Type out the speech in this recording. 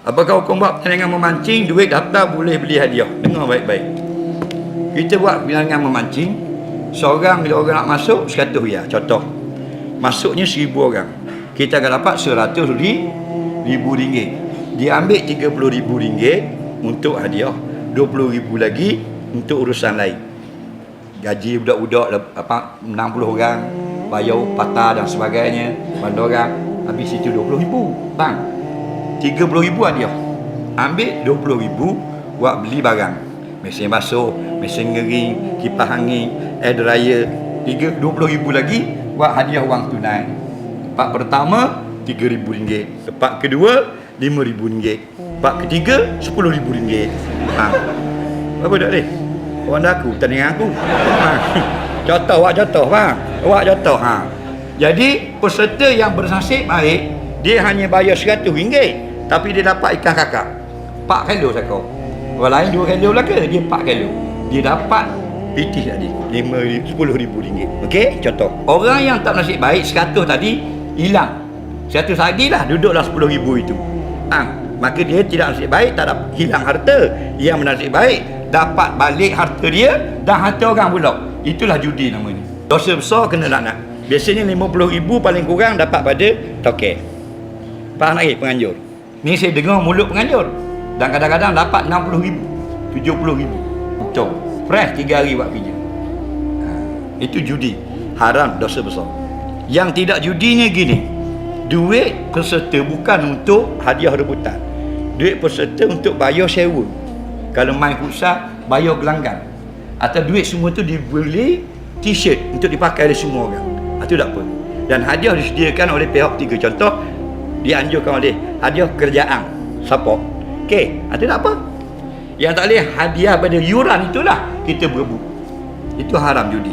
Apakah hukum buat pertandingan memancing, duit daftar boleh beli hadiah? Dengar baik-baik. Kita buat pertandingan memancing, seorang bila orang nak masuk, 100 riyal. Contoh, masuknya 1000 orang. Kita akan dapat 100 ribu ringgit. Dia ambil 30 ribu ringgit untuk hadiah, 20 ribu lagi untuk urusan lain. Gaji budak-budak 60 orang, bayar patah dan sebagainya, bandar orang, habis itu 20 ribu. Bang, 30 ribu hadiah. Ambil 20 ribu buat beli barang. Mesin basuh, mesin ngering, kipas angin, air dryer. 20 ribu lagi buat hadiah wang tunai. Tempat pertama RM3,000. Tempat kedua RM5,000. Tempat ketiga RM10,000. Apa dak ni? Orang dah aku tandingan aku. Contoh bang. Awak contoh Jadi peserta yang bernasib baik, dia hanya bayar RM100, tapi dia dapat ikan kakap 4 kilo sakau. Orang lain 2 kilo lah ke? Dia 4 kilo. Dia dapat PT tadi RM10,000. Okey, contoh. Orang yang tak nasib baik 100 tadi hilang. 100 lagi lah, duduklah 10,000 itu. Maka dia tidak nasib baik, tak dapat, hilang harta. Yang menasib baik dapat balik harta dia dan harta orang pula. Itulah judi namanya. Dosa besar kena laknat. Biasanya 50,000 paling kurang dapat pada tokek. Faham lagi penganjur? Ni saya dengar mulut penganjur. Dan kadang-kadang dapat 60,000, 70,000. Betul. Fresh 3 hari buat kerja. Itu judi. Haram, dosa besar. Yang tidak judinya gini. Duit peserta bukan untuk hadiah rebutan. Duit peserta untuk bayar sewa. Kalau main futsal, bayar gelanggang. Atau duit semua tu dibeli t-shirt untuk dipakai oleh semua orang. Itu tak apa. Dan hadiah disediakan oleh pihak ketiga. Contoh, dianjurkan oleh hadiah kerjaan, support. Okey, itu tak apa. Yang tak boleh hadiah pada yuran itulah kita berebut. Itu haram judi.